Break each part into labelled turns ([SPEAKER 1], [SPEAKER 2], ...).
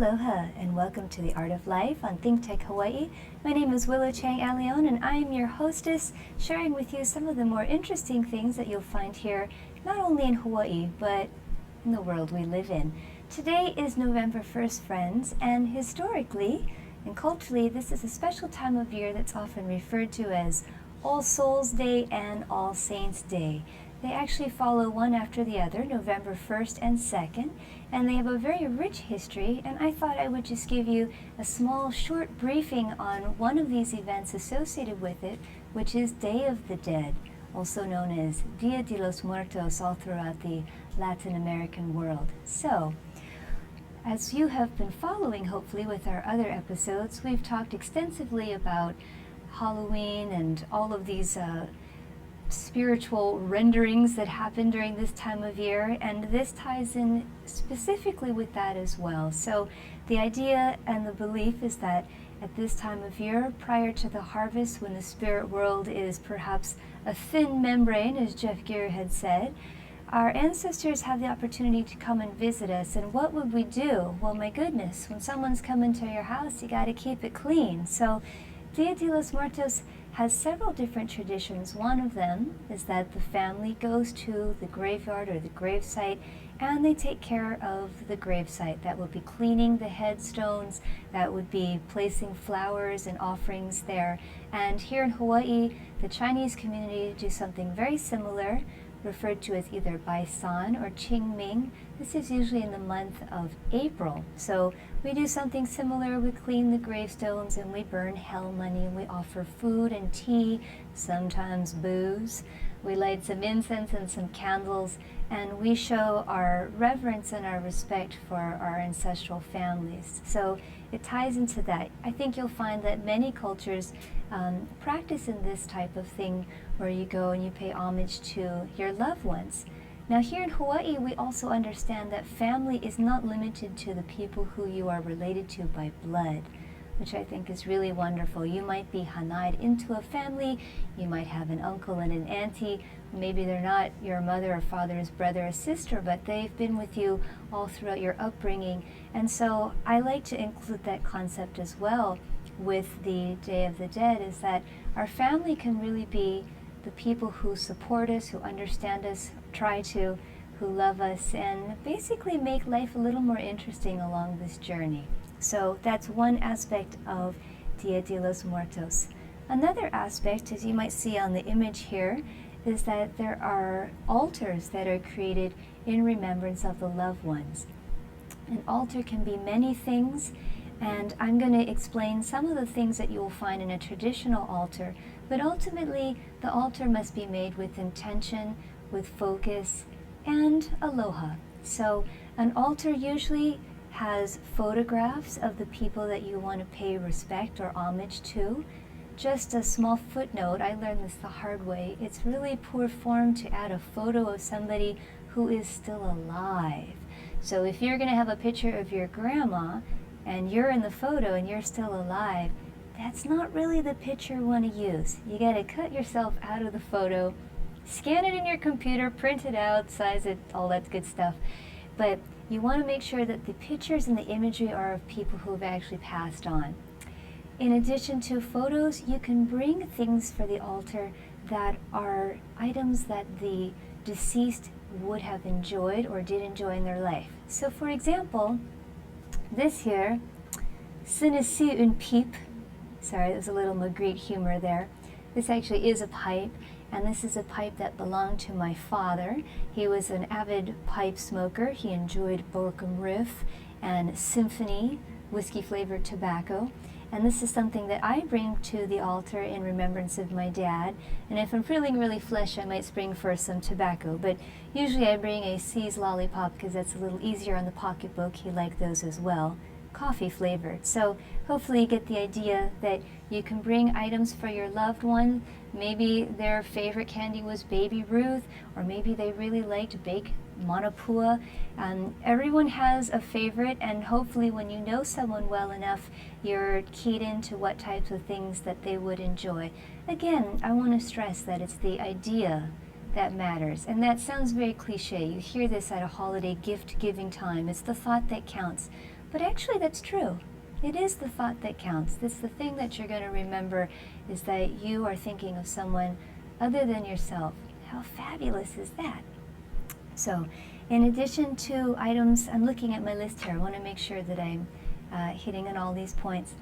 [SPEAKER 1] Aloha and welcome to the Art of Life on ThinkTech Hawaii. My name is Willow Chang and I am your hostess, sharing with you some of the more interesting things that you'll find here, not only in Hawaii, but in the world we live in. Today is November 1st, friends, and historically and culturally, this is a special time of year that's often referred to as All Souls Day and All Saints Day. They actually follow one after the other, November 1st and 2nd, and they have a very rich history, and I thought I would just give you a small, short briefing on one of these events associated with it, which is Day of the Dead, also known as Dia de los Muertos all throughout the Latin American world. So, as you have been following, hopefully, with our other episodes, we've talked extensively about Halloween and all of these spiritual renderings that happen during this time of year, and this ties in specifically with that as well. So the idea and the belief is that at this time of year, prior to the harvest, when the spirit world is perhaps a thin membrane, as Jeff Gear had said, our ancestors have the opportunity to come and visit us. And what would we do? Well, my goodness, when someone's coming to your house, you got to keep it clean. So Dia de los Muertos has several different traditions. One of them is that the family goes to the graveyard or the gravesite and they take care of the gravesite. That would be cleaning the headstones, that would be placing flowers and offerings there. And here in Hawaii, the Chinese community do something very similar, referred to as either Baisan or Qingming. This is usually in the month of April. So we do something similar. We clean the gravestones and we burn hell money and we offer food and tea, sometimes booze. We light some incense and some candles, and we show our reverence and our respect for our ancestral families. So it ties into that. I think you'll find that many cultures practice in this type of thing where you go and you pay homage to your loved ones. Now here in Hawaii, we also understand that family is not limited to the people who you are related to by blood, which I think is really wonderful. You might be hanai'd into a family, you might have an uncle and an auntie, maybe they're not your mother or father's brother or sister, but they've been with you all throughout your upbringing. And so I like to include that concept as well with the Day of the Dead, is that our family can really be the people who support us, who understand us, who love us, and basically make life a little more interesting along this journey. So that's one aspect of Dia de los Muertos. Another aspect, as you might see on the image here, is that there are altars that are created in remembrance of the loved ones. An altar can be many things, and I'm going to explain some of the things that you will find in a traditional altar, but ultimately the altar must be made with intention, with focus, and aloha. So an altar usually has photographs of the people that you want to pay respect or homage to. Just a small footnote, I learned this the hard way. It's really poor form to add a photo of somebody who is still alive. So if you're going to have a picture of your grandma and you're in the photo and you're still alive, that's not really the picture you want to use. You got to cut yourself out of the photo, scan it in your computer, print it out, size it, all that good stuff. But you want to make sure that the pictures and the imagery are of people who have actually passed on. In addition to photos, you can bring things for the altar that are items that the deceased would have enjoyed or did enjoy in their life. So for example, this here, ce n'est si une pipe. Sorry, there's a little Magritte humor there. This actually is a pipe, and this is a pipe that belonged to my father. He was an avid pipe smoker. He enjoyed Borkum Riff and Symphony, whiskey-flavored tobacco. And this is something that I bring to the altar in remembrance of my dad. And if I'm feeling really flesh, I might spring for some tobacco. But usually I bring a C's lollipop because that's a little easier on the pocketbook. He liked those as well, coffee flavored. So hopefully you get the idea that you can bring items for your loved one. Maybe their favorite candy was Baby Ruth, or maybe they really liked baked Manapua. Everyone has a favorite, and hopefully when you know someone well enough, you're keyed into what types of things that they would enjoy. Again, I want to stress that it's the idea that matters, and that sounds very cliche. You hear this at a holiday gift-giving time. It's the thought that counts. But actually that's true. It is the thought that counts. It's the thing that you're going to remember, is that you are thinking of someone other than yourself. How fabulous is that? So, in addition to items, I'm looking at my list here. I want to make sure that I'm hitting on all these points.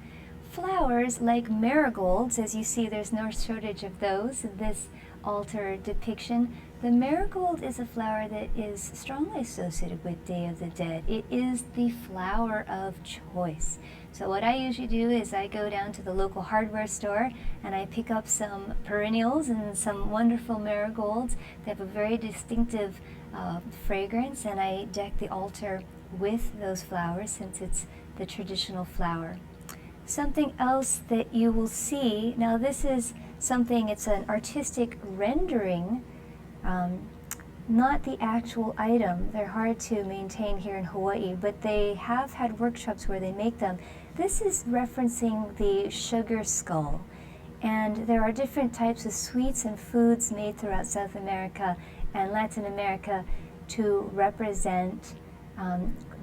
[SPEAKER 1] Flowers like marigolds, as you see, there's no shortage of those in this altar depiction. The marigold is a flower that is strongly associated with Day of the Dead. It is the flower of choice. So what I usually do is I go down to the local hardware store and I pick up some perennials and some wonderful marigolds. They have a very distinctive fragrance, and I deck the altar with those flowers since it's the traditional flower. Something else that you will see, now this is something, it's an artistic rendering, not the actual item. They're hard to maintain here in Hawaii, but they have had workshops where they make them. This is referencing the sugar skull. And there are different types of sweets and foods made throughout South America and Latin America to represent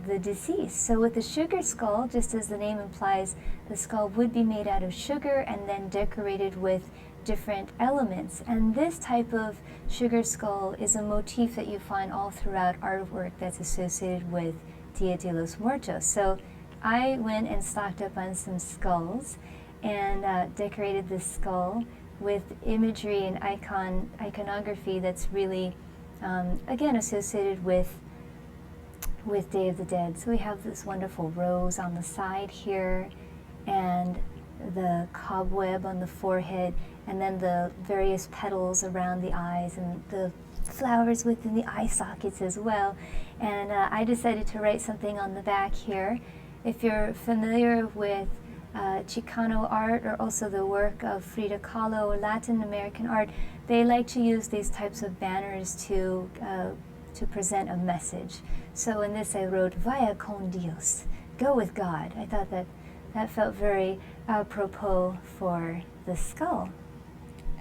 [SPEAKER 1] the deceased. So with the sugar skull, just as the name implies, the skull would be made out of sugar and then decorated with different elements. And this type of sugar skull is a motif that you find all throughout artwork that's associated with Dia de los Muertos. So I went and stocked up on some skulls and decorated this skull with imagery and iconography that's really, again, associated with Day of the Dead. So we have this wonderful rose on the side here, and the cobweb on the forehead, and then the various petals around the eyes, and the flowers within the eye sockets as well. And I decided to write something on the back here. If you're familiar with Chicano art, or also the work of Frida Kahlo or Latin American art, they like to use these types of banners to present a message. So in this I wrote, Vaya con Dios, go with God. I thought that felt very apropos for the skull.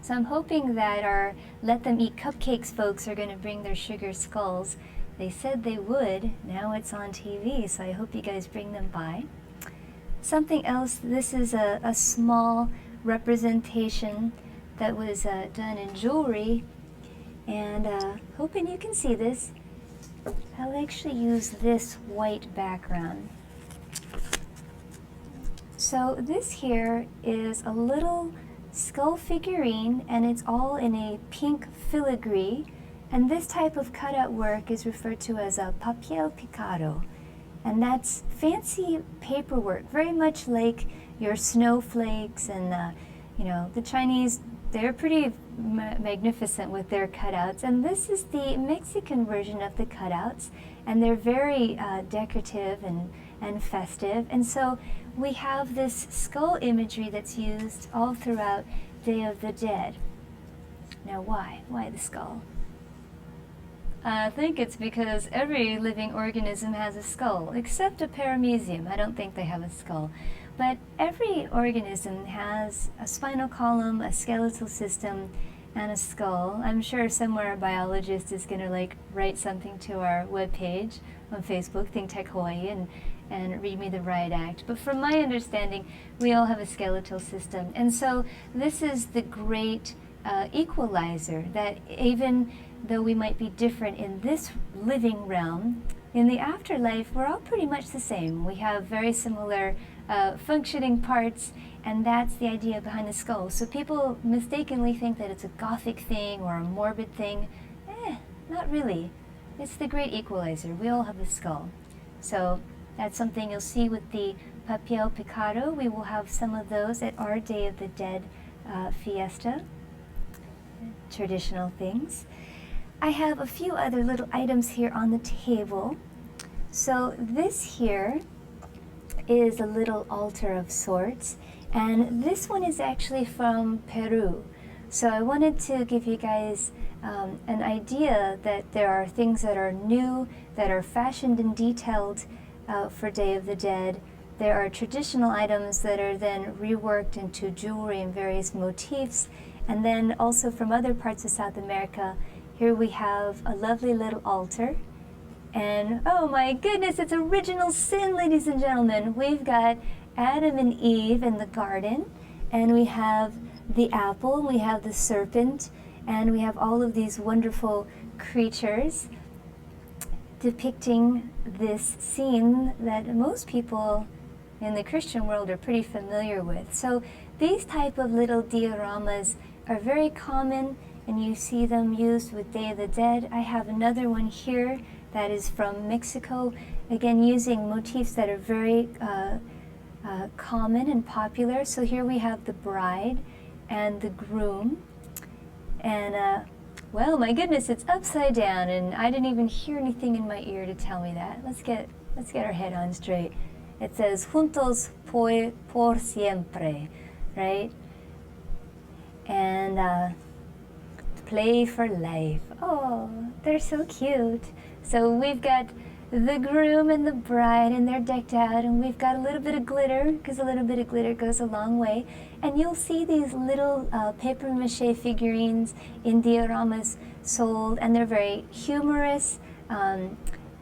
[SPEAKER 1] So I'm hoping that our Let Them Eat Cupcakes folks are going to bring their sugar skulls. They said they would. Now it's on TV, so I hope you guys bring them by. Something else, this is a small representation that was done in jewelry, and hoping you can see this. I'll actually use this white background. So this here is a little skull figurine, and it's all in a pink filigree, and this type of cutout work is referred to as a papel picado, and that's fancy paperwork, very much like your snowflakes. And you know, the Chinese, they're pretty magnificent with their cutouts, and this is the Mexican version of the cutouts, and they're very decorative and festive. And so we have this skull imagery that's used all throughout Day of the Dead. Now why? Why the skull? I think it's because every living organism has a skull, except a paramecium. I don't think they have a skull. But every organism has a spinal column, a skeletal system, and a skull. I'm sure somewhere a biologist is going to write something to our webpage on Facebook, ThinkTech Hawaii, and read me the riot act. But from my understanding, we all have a skeletal system. And so this is the great equalizer, that even though we might be different in this living realm, in the afterlife, we're all pretty much the same. We have very similar functioning parts, and that's the idea behind the skull. So people mistakenly think that it's a gothic thing or a morbid thing. Not really. It's the great equalizer. We all have a skull. So that's something you'll see with the papel picado. We will have some of those at our Day of the Dead fiesta. Traditional things. I have a few other little items here on the table. So this here is a little altar of sorts, and this one is actually from Peru. So I wanted to give you guys an idea that there are things that are new, that are fashioned and detailed for Day of the Dead. There are traditional items that are then reworked into jewelry and various motifs, and then also from other parts of South America. Here we have a lovely little altar, And oh my goodness, it's original sin, ladies and gentlemen. We've got Adam and Eve in the garden, and we have the apple, we have the serpent, and we have all of these wonderful creatures depicting this scene that most people in the Christian world are pretty familiar with. So these type of little dioramas are very common, and you see them used with Day of the Dead. I have another one here that is from Mexico, again using motifs that are very common and popular. So here we have the bride and the groom, and well, my goodness, it's upside down, and I didn't even hear anything in my ear to tell me that. Let's get our head on straight. It says juntos por siempre, right? And play for life. Oh, they're so cute. So we've got the groom and the bride, and they're decked out, and we've got a little bit of glitter, because a little bit of glitter goes a long way. And you'll see these little paper mache figurines in dioramas sold, and they're very humorous.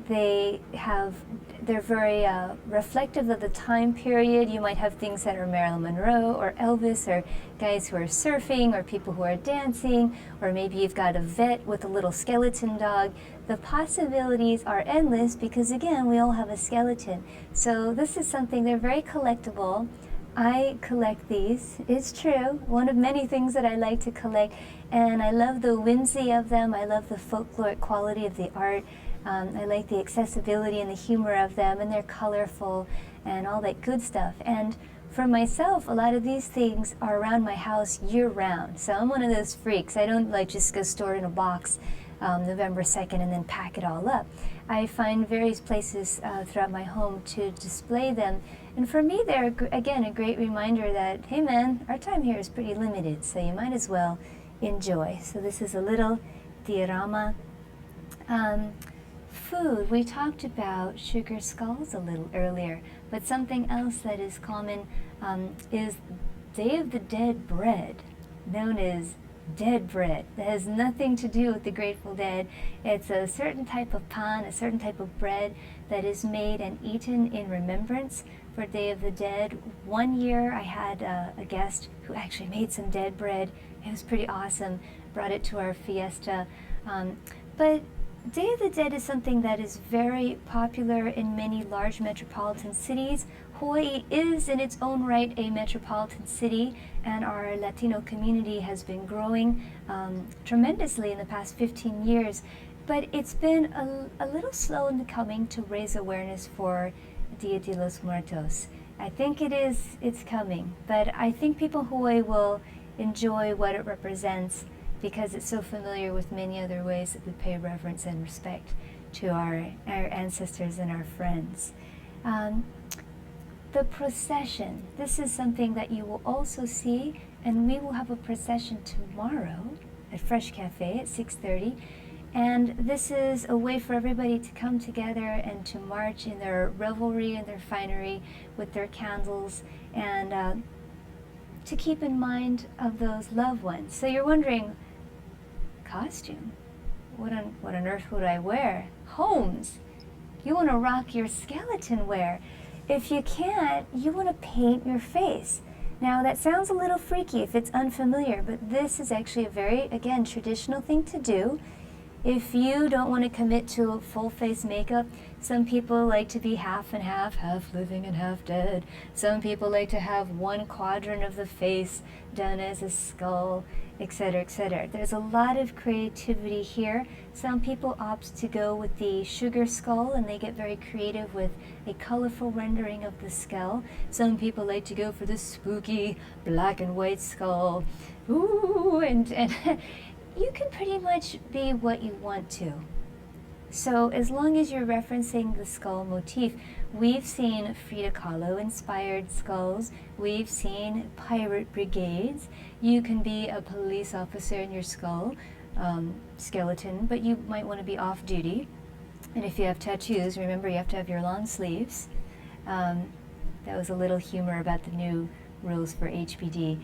[SPEAKER 1] They're very reflective of the time period. You might have things that are Marilyn Monroe or Elvis, or guys who are surfing, or people who are dancing, or maybe you've got a vet with a little skeleton dog. The possibilities are endless because, again, we all have a skeleton. So this is something, they're very collectible. I collect these. It's true. One of many things that I like to collect, and I love the whimsy of them. I love the folkloric quality of the art. I like the accessibility and the humor of them, and they're colorful and all that good stuff. And for myself, a lot of these things are around my house year-round. So I'm one of those freaks. I don't like just go store it in a box November 2nd and then pack it all up. I find various places throughout my home to display them. And for me, they're, again, a great reminder that, hey man, our time here is pretty limited, so you might as well enjoy. So this is a little diorama. Food, we talked about sugar skulls a little earlier, but something else that is common is Day of the Dead bread, known as dead bread. That has nothing to do with the Grateful Dead. It's a certain type of pan, a certain type of bread that is made and eaten in remembrance for Day of the Dead. One year I had a guest who actually made some dead bread. It was pretty awesome, brought it to our fiesta. But Day of the Dead is something that is very popular in many large metropolitan cities. Hawaii is in its own right a metropolitan city, and our Latino community has been growing tremendously in the past 15 years. But it's been a little slow in the coming to raise awareness for Dia de los Muertos. I think it's coming, but I think people in Hawaii will enjoy what it represents, because it's so familiar with many other ways that we pay reverence and respect to our ancestors and our friends. The procession, this is something that you will also see, and we will have a procession tomorrow at Fresh Cafe at 6:30. And this is a way for everybody to come together and to march in their revelry and their finery with their candles, and to keep in mind of those loved ones. So you're wondering, costume? What on earth would I wear? Holmes, you want to rock your skeleton wear. If you can't, you want to paint your face. Now that sounds a little freaky if it's unfamiliar, but this is actually a very, again, traditional thing to do. If you don't want to commit to a full face makeup, some people like to be half and half, half living and half dead. Some people like to have one quadrant of the face done as a skull, etc., etc. There's a lot of creativity here. Some people opt to go with the sugar skull, and they get very creative with a colorful rendering of the skull. Some people like to go for the spooky black and white skull. Ooh, and you can pretty much be what you want to. So as long as you're referencing the skull motif, we've seen Frida Kahlo inspired skulls, we've seen pirate brigades. You can be a police officer in your skull skeleton, but you might want to be off duty. And if you have tattoos, remember you have to have your long sleeves. That was a little humor about the new rules for HBD.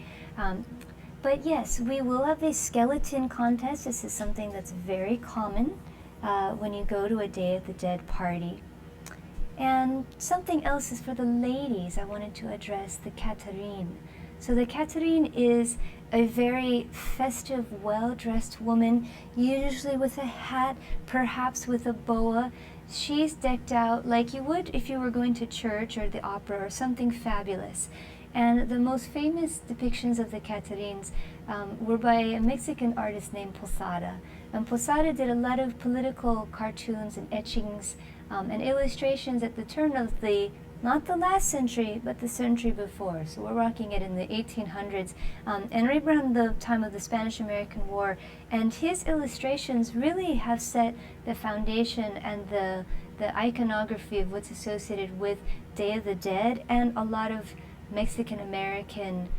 [SPEAKER 1] But yes, we will have a skeleton contest. This is something that's very common. when you go to a Day of the Dead party. And something else is for the ladies. I wanted to address the Catherine. So the Catherine is a very festive, well-dressed woman, usually with a hat, perhaps with a boa. She's decked out like you would if you were going to church or the opera or something fabulous. And the most famous depictions of the Catherines were by a Mexican artist named Posada. And Posada did a lot of political cartoons and etchings and illustrations at the turn of not the last century, but the century before. So we're rocking it in the 1800s, and right around the time of the Spanish-American War. And his illustrations really have set the foundation and the iconography of what's associated with Day of the Dead and a lot of Mexican-American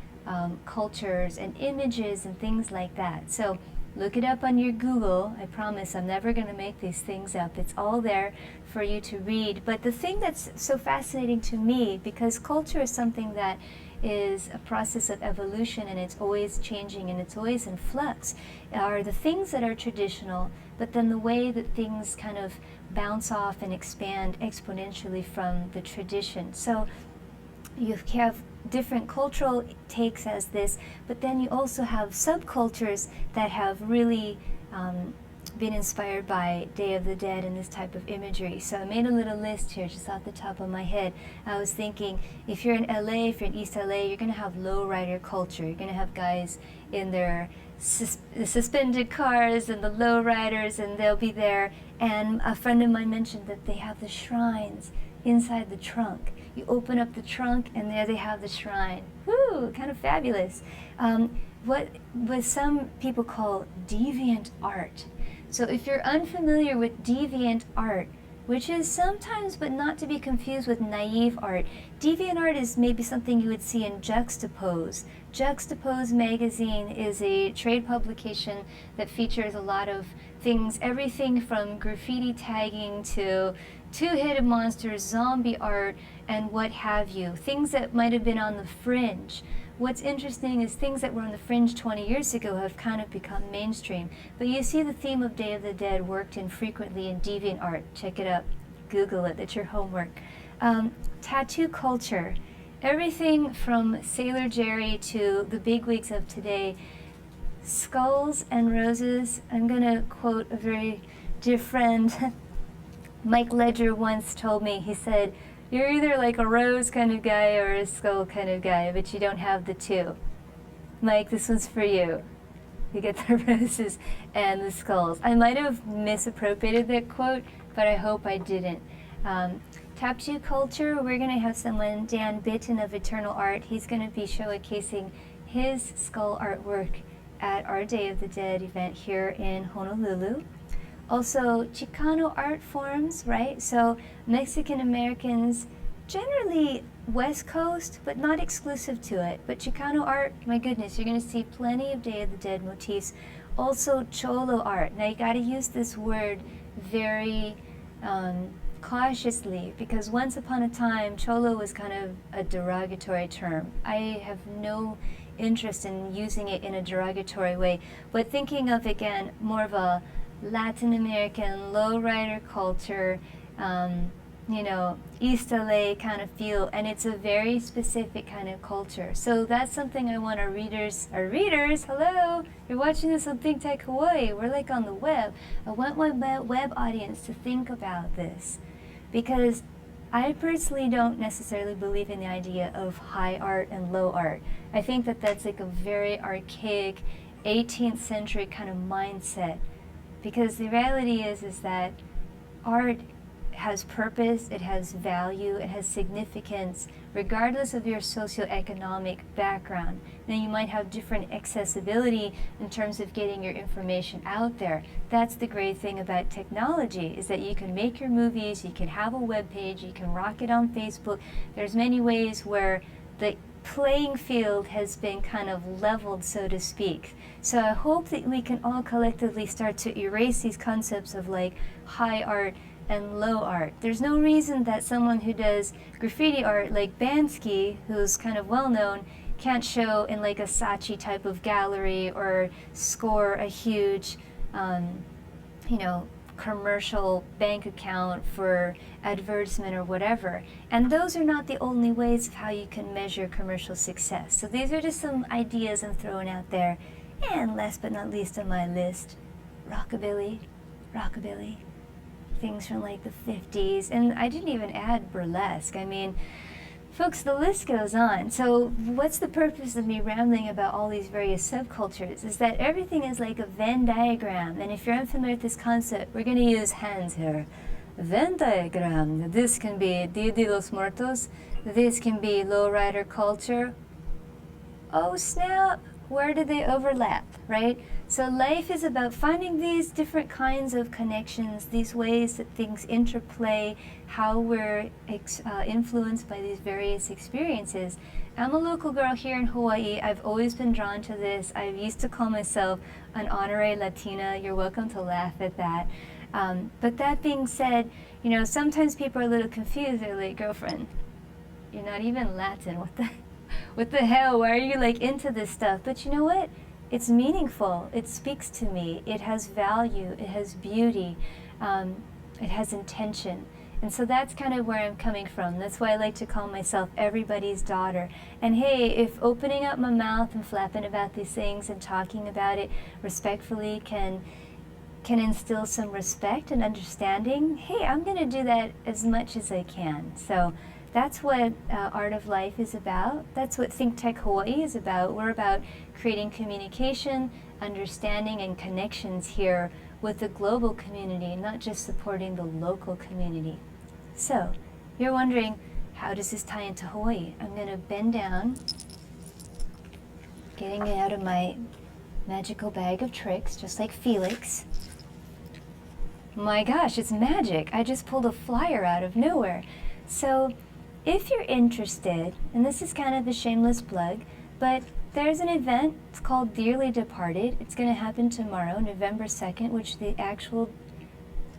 [SPEAKER 1] cultures and images and things like that. So look it up on your Google. I promise I'm never going to make these things up. It's all there for you to read. But the thing that's so fascinating to me, because culture is something that is a process of evolution and it's always changing and it's always in flux, are the things that are traditional, but then the way that things kind of bounce off and expand exponentially from the tradition. So you have different cultural takes as this, but then you also have subcultures that have really been inspired by Day of the Dead and this type of imagery. So I made a little list here just off the top of my head. I was thinking, if you're in LA, if you're in East LA, you're going to have lowrider culture. You're going to have guys in their suspended cars and the lowriders, and they'll be there. And a friend of mine mentioned that they have the shrines inside the trunk. You open up the trunk and there they have the shrine. Woo, kind of fabulous. What some people call deviant art. So if you're unfamiliar with deviant art, which is sometimes but not to be confused with naive art, deviant art is maybe something you would see in Juxtapose. Juxtapose magazine is a trade publication that features a lot of things, everything from graffiti tagging to two-headed monsters, zombie art, and what have you. Things that might have been on the fringe. What's interesting is things that were on the fringe 20 years ago have kind of become mainstream. But you see the theme of Day of the Dead worked in frequently in deviant art. Check it out. Google it. That's your homework. Tattoo culture. Everything from Sailor Jerry to the bigwigs of today. Skulls and roses. I'm going to quote a very dear friend. Mike Ledger once told me, he said, "You're either like a rose kind of guy or a skull kind of guy, but you don't have the two." Mike, this one's for you. You get the roses and the skulls. I might have misappropriated that quote, but I hope I didn't. Tattoo culture, we're going to have someone, Dan Bitton of Eternal Art. He's going to be showcasing his skull artwork at our Day of the Dead event here in Honolulu. Also, Chicano art forms, right? So Mexican Americans, generally West Coast, but not exclusive to it. But Chicano art, my goodness, you're going to see plenty of Day of the Dead motifs. Also Cholo art. Now you got to use this word very cautiously, because once upon a time, Cholo was kind of a derogatory term. I have no interest in using it in a derogatory way, but thinking of, again, more of a Latin American lowrider culture, East LA kind of feel, and it's a very specific kind of culture. So that's something I want our readers, hello, you're watching this on ThinkTech Hawaii, we're like on the web. I want my web audience to think about this, because I personally don't necessarily believe in the idea of high art and low art. I think that that's like a very archaic 18th century kind of mindset. Because the reality is that art has purpose, it has value, it has significance, regardless of your socioeconomic background. Now you might have different accessibility in terms of getting your information out there. That's the great thing about technology, is that you can make your movies, you can have a web page, you can rock it on Facebook. There's many ways where the playing field has been kind of leveled, so to speak. So I hope that we can all collectively start to erase these concepts of like high art and low art. There's no reason that someone who does graffiti art like Bansky, who's kind of well known, can't show in like a Saatchi type of gallery or score a huge commercial bank account for advertisement or whatever. And those are not the only ways of how you can measure commercial success. So these are just some ideas I'm throwing out there. And last but not least on my list, rockabilly, things from like the 50s. And I didn't even add burlesque. I mean, folks, the list goes on. So what's the purpose of me rambling about all these various subcultures? Is that everything is like a Venn diagram. And if you're unfamiliar with this concept, we're going to use hands here. Venn diagram. This can be Dia de los Muertos. This can be lowrider culture. Oh snap! Where do they overlap, right? So life is about finding these different kinds of connections, these ways that things interplay, how we're influenced by these various experiences. I'm a local girl here in Hawaii. I've always been drawn to this. I used to call myself an honorary Latina. You're welcome to laugh at that. But that being said, you know, sometimes people are a little confused. They're like, girlfriend, you're not even Latin. What the hell? Why are you like into this stuff? But you know what? It's meaningful. It speaks to me. It has value. It has beauty. It has intention. And so that's kind of where I'm coming from. That's why I like to call myself everybody's daughter. And hey, if opening up my mouth and flapping about these things and talking about it respectfully can instill some respect and understanding, hey, I'm going to do that as much as I can. So that's what Art of Life is about. That's what ThinkTech Hawaii is about. We're about creating communication, understanding, and connections here with the global community, not just supporting the local community. So, you're wondering, how does this tie into Hawaii? I'm going to bend down, getting it out of my magical bag of tricks, just like Felix. My gosh, it's magic. I just pulled a flyer out of nowhere. So, if you're interested, and this is kind of a shameless plug, but there's an event, it's called Dearly Departed. It's going to happen tomorrow, November 2nd, which is the actual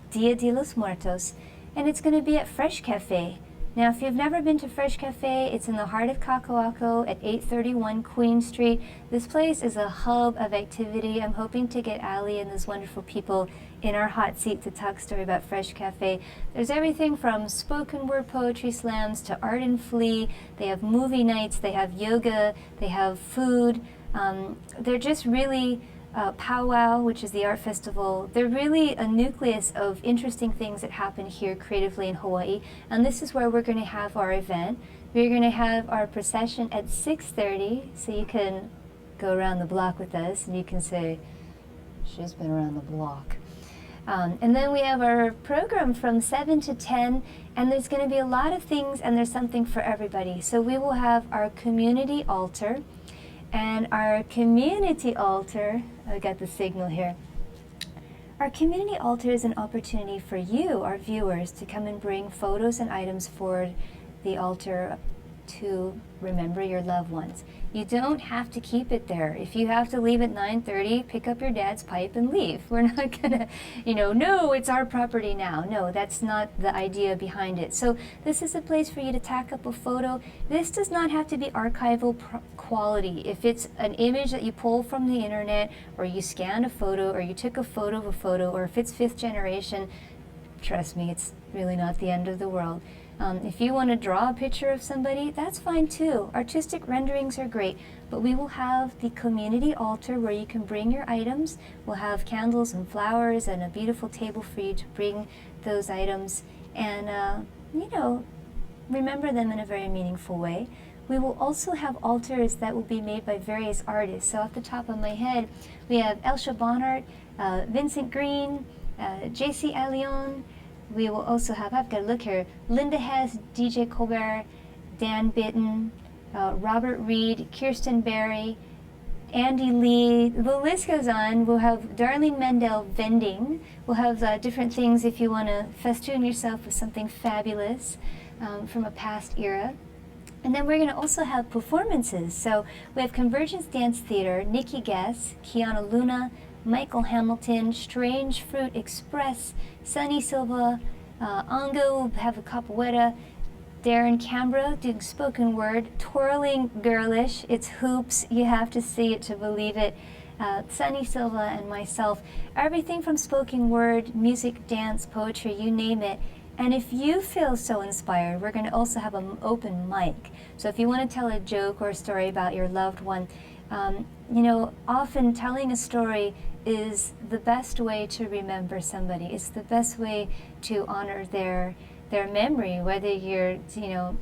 [SPEAKER 1] Dia de los Muertos, and it's going to be at Fresh Cafe. Now, if you've never been to Fresh Cafe, it's in the heart of Kakalako at 831 Queen Street. This place is a hub of activity. I'm hoping to get Ali and those wonderful people in our hot seat to talk story about Fresh Cafe. There's everything from spoken word poetry slams to art and flea. They have movie nights, they have yoga, they have food. They're just really Powwow, which is the art festival. They're really a nucleus of interesting things that happen here creatively in Hawaii. And this is where we're going to have our event. We're going to have our procession at 6:30, so you can go around the block with us and you can say, she's been around the block. And then we have our program from 7 to 10, and there's going to be a lot of things, and there's something for everybody. So we will have our community altar, and our community altar, I got the signal here. Our community altar is an opportunity for you, our viewers, to come and bring photos and items for the altar to remember your loved ones. You don't have to keep it there. If you have to leave at 9:30, pick up your dad's pipe and leave. We're not gonna, no, it's our property now. No, that's not the idea behind it. So this is a place for you to tack up a photo. This does not have to be archival quality. If it's an image that you pull from the internet, or you scanned a photo, or you took a photo of a photo, or if it's 5th generation, trust me, it's really not the end of the world. If you want to draw a picture of somebody, that's fine too. Artistic renderings are great, but we will have the community altar where you can bring your items. We'll have candles and flowers and a beautiful table for you to bring those items and, remember them in a very meaningful way. We will also have altars that will be made by various artists. So off the top of my head, we have Elsha Bonhart, Vincent Green, J.C. Allion. We will also have, I've got to look here, Linda Hess, DJ Colbert, Dan Bitten, Robert Reed, Kirsten Berry, Andy Lee. The list goes on. We'll have Darlene Mendel vending. We'll have different things if you want to festoon yourself with something fabulous from a past era. And then we're going to also have performances. So we have Convergence Dance Theater, Nikki Guess, Kiana Luna, Michael Hamilton, Strange Fruit Express, Sunny Silva, Ango will have a capoeira, Darren Canberra doing spoken word, twirling girlish, it's hoops, you have to see it to believe it. Sunny Silva and myself, everything from spoken word, music, dance, poetry, you name it. And if you feel so inspired, we're going to also have an open mic. So if you want to tell a joke or a story about your loved one, you know, often telling a story is the best way to remember somebody. It's the best way to honor their memory, whether you're, you know,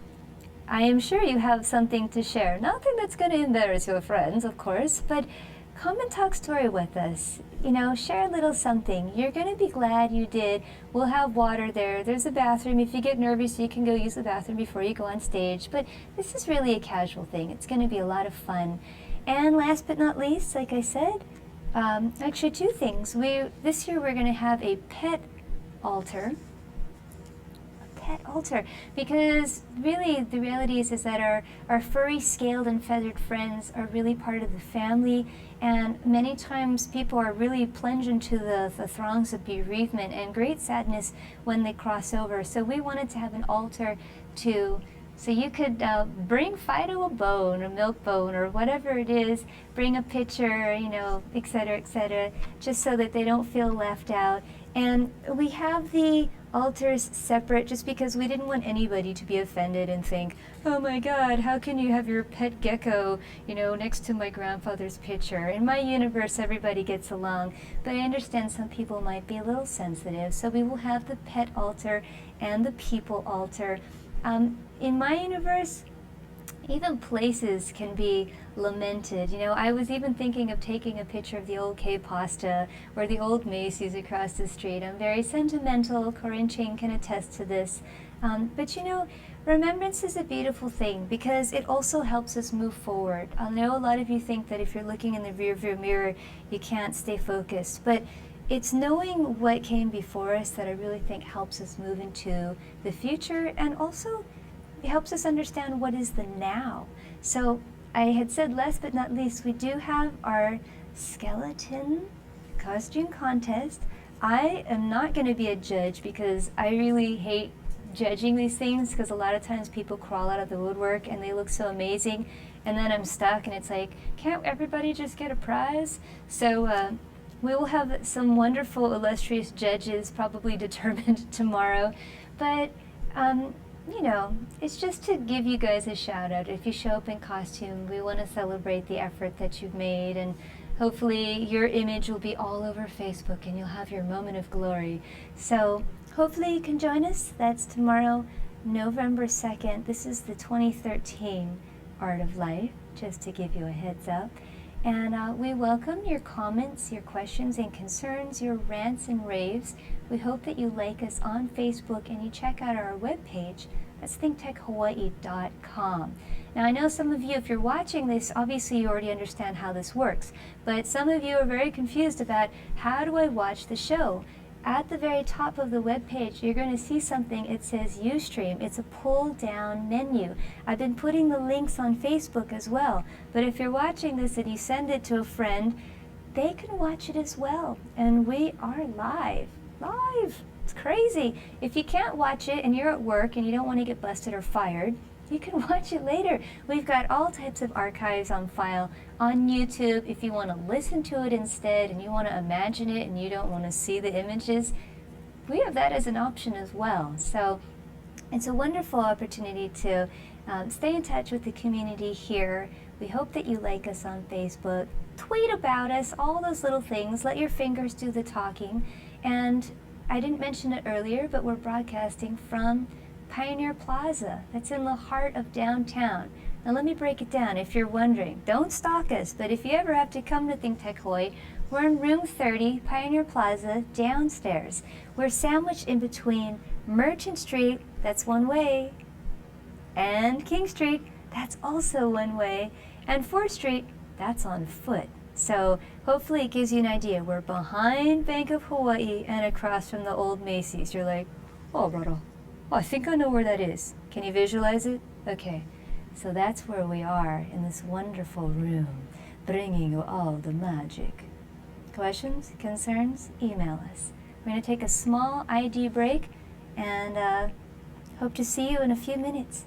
[SPEAKER 1] I am sure you have something to share. Nothing that's going to embarrass your friends, of course, but come and talk story with us. You know, share a little something. You're going to be glad you did. We'll have water there. There's a bathroom. If you get nervous, you can go use the bathroom before you go on stage. But this is really a casual thing. It's going to be a lot of fun. And last but not least, like I said, actually two things. This year we're going to have a pet altar. Because really the reality is that our furry, scaled and feathered friends are really part of the family, and many times people are really plunged into the throngs of bereavement and great sadness when they cross over. So we wanted to have an altar so you could bring Fido a bone, a milk bone, or whatever it is, bring a pitcher, you know, etc., just so that they don't feel left out. And we have the altars separate just because we didn't want anybody to be offended and think, oh my God, how can you have your pet gecko, you know, next to my grandfather's picture? In my universe, everybody gets along, but I understand some people might be a little sensitive, so we will have the pet altar and the people altar. In my universe, even places can be lamented. You know, I was even thinking of taking a picture of the old K-Pasta or the old Macy's across the street. I'm very sentimental. Corinne Chang can attest to this. But you know, remembrance is a beautiful thing because it also helps us move forward. I know a lot of you think that if you're looking in the rearview mirror, you can't stay focused. But it's knowing what came before us that I really think helps us move into the future, and also it helps us understand what is the now. So I had said last but not least, we do have our skeleton costume contest. I am not going to be a judge because I really hate judging these things, because a lot of times people crawl out of the woodwork and they look so amazing, and then I'm stuck and it's like, can't everybody just get a prize? So we will have some wonderful illustrious judges probably determined tomorrow, but you know, it's just to give you guys a shout out. If you show up in costume, we want to celebrate the effort that you've made, and hopefully your image will be all over Facebook and you'll have your moment of glory. So hopefully you can join us. That's tomorrow, November 2nd. This is the 2013 Art of Life, just to give you a heads up. And we welcome your comments, your questions and concerns, your rants and raves. We hope that you like us on Facebook and you check out our webpage. That's thinktechhawaii.com. Now I know some of you, if you're watching this, obviously you already understand how this works, but some of you are very confused about how do I watch the show. At the very top of the web page, you're going to see something. It says Ustream. It's a pull-down menu. I've been putting the links on Facebook as well. But if you're watching this and you send it to a friend, they can watch it as well. And we are live. Live! It's crazy. If you can't watch it and you're at work and you don't want to get busted or fired, you can watch it later. We've got all types of archives on file on YouTube. If you want to listen to it instead and you want to imagine it and you don't want to see the images, we have that as an option as well. So it's a wonderful opportunity to stay in touch with the community here. We hope that you like us on Facebook, tweet about us, all those little things. Let your fingers do the talking. And I didn't mention it earlier, but we're broadcasting from Pioneer Plaza. That's in the heart of downtown. Now let me break it down if you're wondering. Don't stalk us, but if you ever have to come to ThinkTech Hawaii, we're in room 30, Pioneer Plaza, downstairs. We're sandwiched in between Merchant Street, that's one way, and King Street, that's also one way, and 4th Street, that's on foot. So hopefully it gives you an idea. We're behind Bank of Hawaii and across from the old Macy's. You're like, oh, brother. Oh, I think I know where that is. Can you visualize it? Okay, so that's where we are in this wonderful room, bringing you all the magic. Questions, concerns, email us. We're going to take a small ID break and hope to see you in a few minutes.